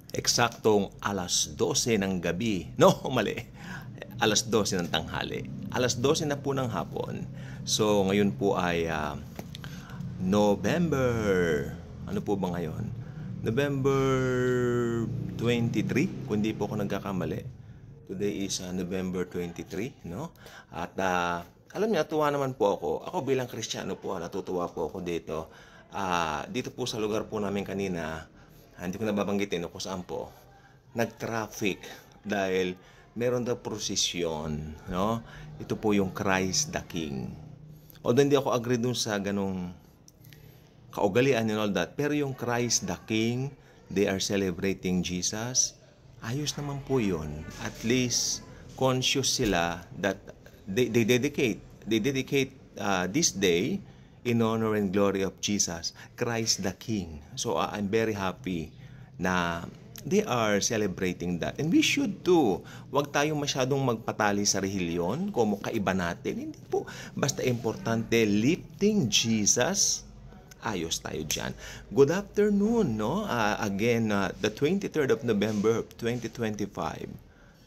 Eksaktong alas 12 ng gabi. No, mali. Alas 12 ng tanghali. Alas 12 na po ng hapon. So, ngayon po ay November. Ano po ba ngayon? November 23, kung di po ako nagkakamali. Today is November 23, no? At alam niyo, tuwa naman po ako. Ako bilang Kristiyano po, natutuwa po ako dito. Dito po sa lugar po namin kanina, hindi ko nababanggitin kung saan po, nag-traffic dahil meron daw prosesyon, no? Ito po yung Christ the King. Although hindi ako agree dun sa ganong kaugalian and all that, pero yung Christ the King, they are celebrating Jesus, ayos naman po yun. At least conscious sila that they dedicate this day in honor and glory of Jesus, Christ the King. So I'm very happy na they are celebrating that. And we should too. Huwag tayong masyadong magpatali sa relihiyon, kung kaiba natin. Hindi po. Basta importante, lifting Jesus, ayos tayo dyan. Good afternoon, no? Again, the 23rd of November 2025.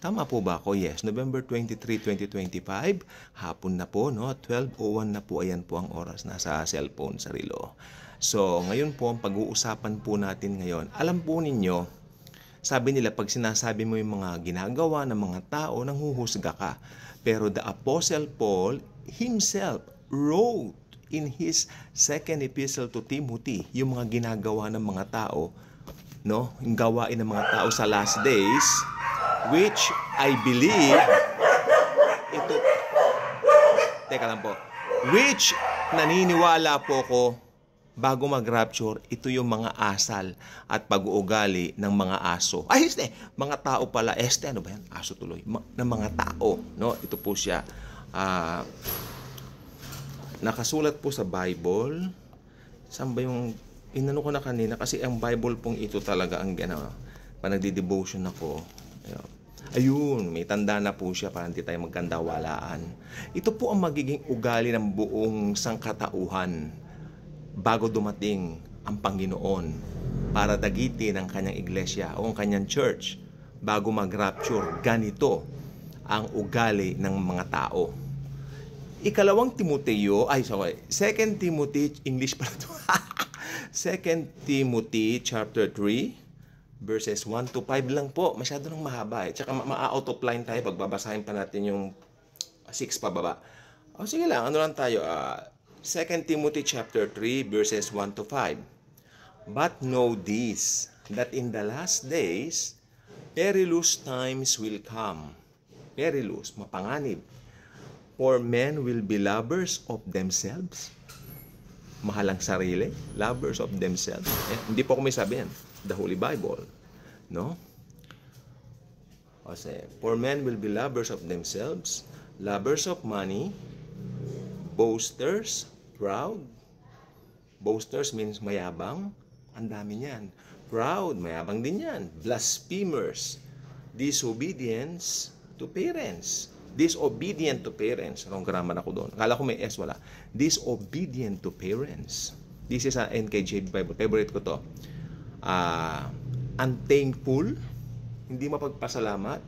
Tama po ba ako? Yes, November 23, 2025. Hapon na po, no? 12:01 na po. Ayan po ang oras. Nasa cellphone, sarilo. So, ngayon po, ang pag-uusapan po natin ngayon. Alam po ninyo, sabi nila, pag sinasabi mo yung mga ginagawa ng mga tao, nanghuhusga ka. Pero the Apostle Paul himself wrote in his second epistle to Timothy, yung mga ginagawa ng mga tao, no? Yung gawain ng mga tao sa last days, which I believe, teka lang po, which naniniwala po ko, bago mag-rapture, ito yung mga asal at pag-uugali ng mga aso. Ay, mga tao pala. Ano ba yan? Aso tuloy. Ng mga tao. No? Ito po siya. Nakasulat po sa Bible. Saan ba yung inano ko na kanina? Kasi ang Bible pong ito talaga ang pag nagdi-devotion ako. Ayun, may tanda na po siya para hindi tayo magkandawalaan. Ito po ang magiging ugali ng buong sangkatauhan bago dumating ang Panginoon para dagitin ang kanyang iglesia o ang kanyang church. Bago mag-rapture, ganito ang ugali ng mga tao. Ikalawang Timoteo, 2 Timothy, English pala ito. 2 Timothy chapter 3, verses 1 to 5 lang po. Masyado nang mahaba eh. Tsaka ma-out of line tayo. Pagbabasahin pa natin yung 6 pababa. Sige lang, ano lang tayo? 2 Timothy chapter 3, verses 1 to 5. But know this, that in the last days, perilous times will come. Perilous, mapanganib. For men will be lovers of themselves. Mahal ang sarili. Lovers of themselves. Hindi po ako may sabi yan. The Holy Bible. No? Kasi, for men will be lovers of themselves, lovers of money, boasters, proud. Boasters means mayabang. Ang dami niyan. Proud, mayabang din yan. Blasphemers. Disobedience to parents. Disobedient to parents. Wrong grammar ako doon. Akala ko may S, wala. Disobedient to parents. This is a NKJV Bible. Favorite ko to. Unthankful. Hindi mapagpasalamat.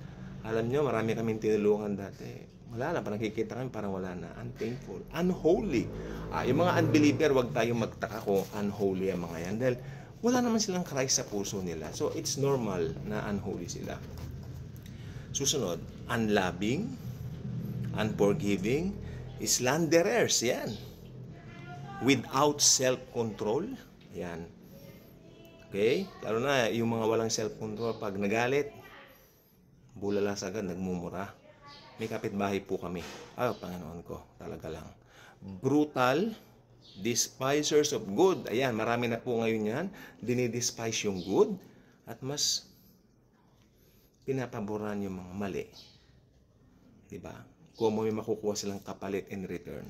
Alam nyo, marami kaming tinulungan dati. Wala na, parang nakikita kami, parang wala na. Unthankful. Unholy. Yung mga unbeliever, wag tayong magtaka kung unholy ang mga yan. Dahil wala naman silang Christ sa puso nila. So, it's normal na unholy sila. Susunod, unloving, unforgiving, slanderers. Yan. Without self-control. Yan. Okay? Lalo na, yung mga walang self-control, pag nagalit, bulalas agad, nagmumura. May kapitbahay po kami. Panginoon ko, talaga lang. Brutal, despisers of good. Ayan, marami na po ngayon yan. Dinidespise yung good at mas pinapaboran yung mga mali. Diba? Kung may makukuha silang kapalit in return.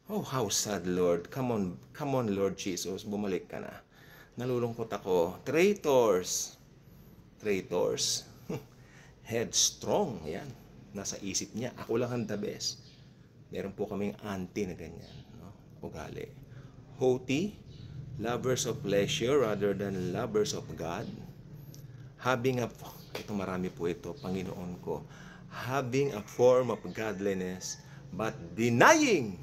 Oh, how sad, Lord. Come on, Lord Jesus. Bumalik ka na. Nalulungkot ako. Traitors. Headstrong. Yan. Nasa isip niya. Ako lang ang the best. Meron po kaming auntie na ganyan. No? Ugali. Haughty. Lovers of pleasure rather than lovers of God. ito marami po ito, Panginoon ko, having a form of godliness, but denying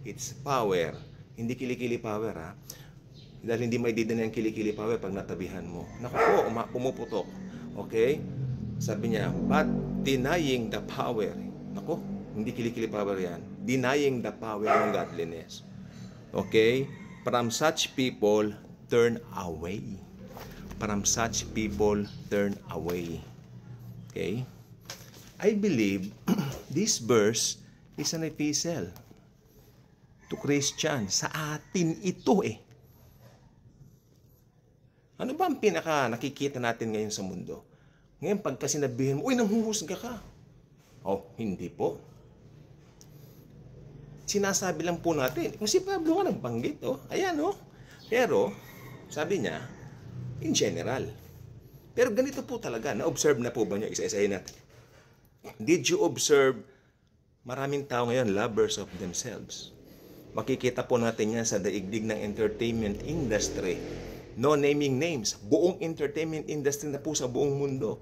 its power. Hindi kilikili power, ha? Dahil hindi may dideny ang kilikili power pag natabihan mo. Naku po, pumuputok. Okay? Sabi niya, but denying the power. Naku, hindi kilikili power yan. Denying the power ng godliness. Okay? From such people, turn away. From such people, turn away. Okay? I believe this verse is an epistle to Christian. Sa atin ito eh. Ano ba ang pinaka nakikita natin ngayon sa mundo? Ngayon pagka sinabihin mo, uy, nanghuhusga ka. Oh, hindi po. Sinasabi lang po natin. Kasi Pablo nga nagbanggit, oh. Ayan, oh. Pero, sabi niya, in general. Pero ganito po talaga. Na-observe na po ba niyo? Isa-isahin natin. Did you observe maraming tao ngayon lovers of themselves? Makikita po natin yan sa daigdig ng entertainment industry. No naming names. Buong entertainment industry na po sa buong mundo.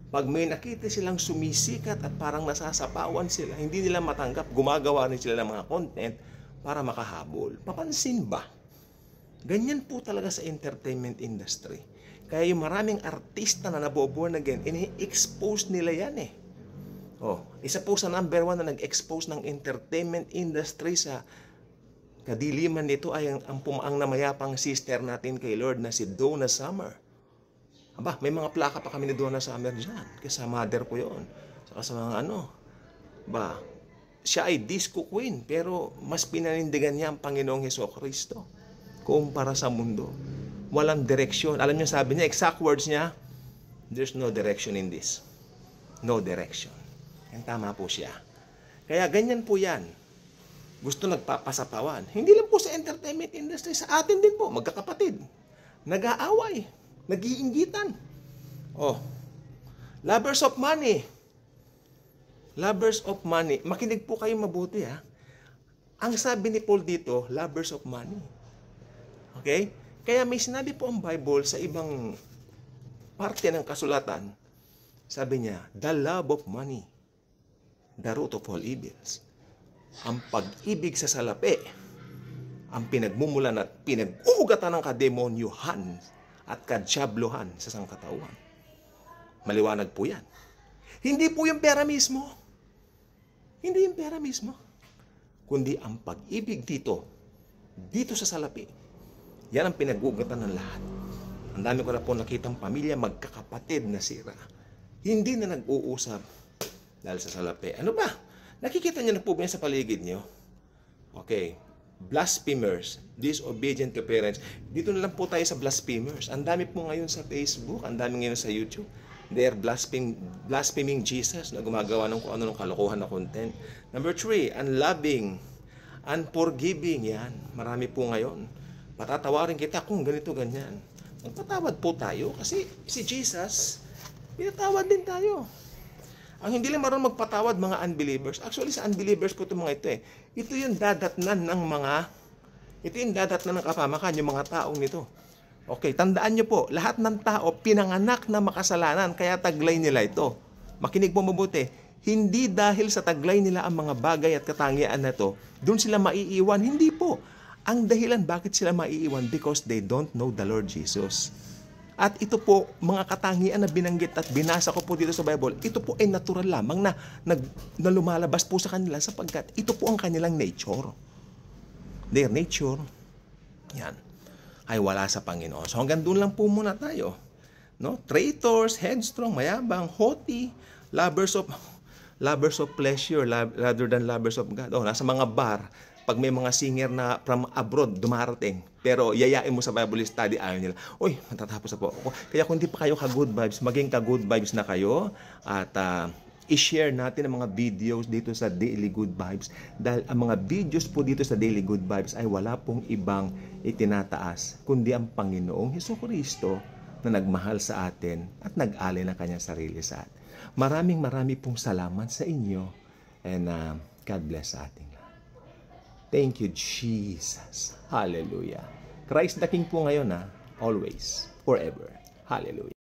Pag may nakita silang sumisikat at parang nasasapawan sila, hindi nila matanggap, gumagawa rin sila ng mga content para makahabol. Papansin ba? Ganyan po talaga sa entertainment industry. Kaya yung maraming artista na naboborn again, ini-expose nila yan eh. Oh, isa po sa number 1 na nag-expose ng entertainment industry sa kadiliman nito ay ang pumaang na mayapang sister natin kay Lord na si Donna Summer. Aba, may mga plaka pa kami ni Donna Summer dyan. Kasi mother ko yon. Saka sa mga ba, siya ay disco queen, pero mas pinanindigan niya ang Panginoong Hesukristo kumpara sa mundo. Walang direksyon. Alam niyo, sabi niya, exact words niya, there's no direction in this. No direction. Yan, tama po siya. Kaya ganyan po yan. Gusto nagpapasapawan. Hindi lang po sa entertainment industry, sa atin din po, magkakapatid. Nag-aaway, nag-iinggitan. Oh, lovers of money. Lovers of money. Makinig po kayo mabuti, ha. Ang sabi ni Paul dito, lovers of money. Okay? Kaya may sinabi po ang Bible sa ibang parte ng kasulatan. Sabi niya, the love of money, the root of all evils. Ang pag-ibig sa salapi, ang pinagmumulan at pinag-uugatan ng kademonyuhan at kadyabluhan sa sangkatauhan. Maliwanag po yan. Hindi po yung pera mismo. Hindi yung pera mismo. Kundi ang pag-ibig dito sa salapi. Yan ang pinag-uugatan ng lahat. Ang dami ko na po nakitang pamilya magkakapatid na sira. Hindi na nag-uusap dahil sa salapi. Ano ba? Nakikita niyo na po ba yan sa paligid niyo? Okay. Blasphemers, disobedient to parents. Dito na lang po tayo sa blasphemers. Ang dami po ngayon sa Facebook, ang dami ngayon sa YouTube. They are blaspheming Jesus na gumagawa ng kung ano ng kalokohan na content. Number 3, unloving, unforgiving. Yan, marami po ngayon. Patatawarin kita kung ganito, ganyan. Magpatawad po tayo kasi si Jesus, pinatawad din tayo. Ang hindi lang marunong magpatawad mga unbelievers. Actually, sa unbelievers po ito mga ito eh. Ito yung dadatnan ng kapamakan, yung mga taong nito. Okay, tandaan nyo po, lahat ng tao pinanganak na makasalanan, kaya taglay nila ito. Makinig po mabuti. Hindi dahil sa taglay nila ang mga bagay at katangian na ito, doon sila maiiwan. Hindi po. Ang dahilan bakit sila maiiwan, because they don't know the Lord Jesus. At ito po, mga katangian na binanggit at binasa ko po dito sa Bible, ito po ay natural lamang na lumalabas po sa kanila sapagkat ito po ang kanilang nature. Their nature, yan, ay wala sa Panginoon. So hanggang doon lang po muna tayo. No? Traitors, headstrong, mayabang, haughty, lovers of pleasure rather than lovers of God. Oh, nasa mga bar, pag may mga singer na from abroad dumarating, pero yayain mo sa Bible study, ayaw nila, uy, matatapos na po ako. Kaya kung di pa kayo ka-good vibes, maging ka-good vibes na kayo at i-share natin ang mga videos dito sa Daily Good Vibes. Dahil ang mga videos po dito sa Daily Good Vibes ay wala pong ibang itinataas, kundi ang Panginoong Hesukristo na nagmahal sa atin at nag-alay ng kanyang sarili sa atin. Maraming pong salamat sa inyo and God bless sa ating. Thank you, Jesus. Hallelujah. Christ the King po ngayon, always, forever. Hallelujah.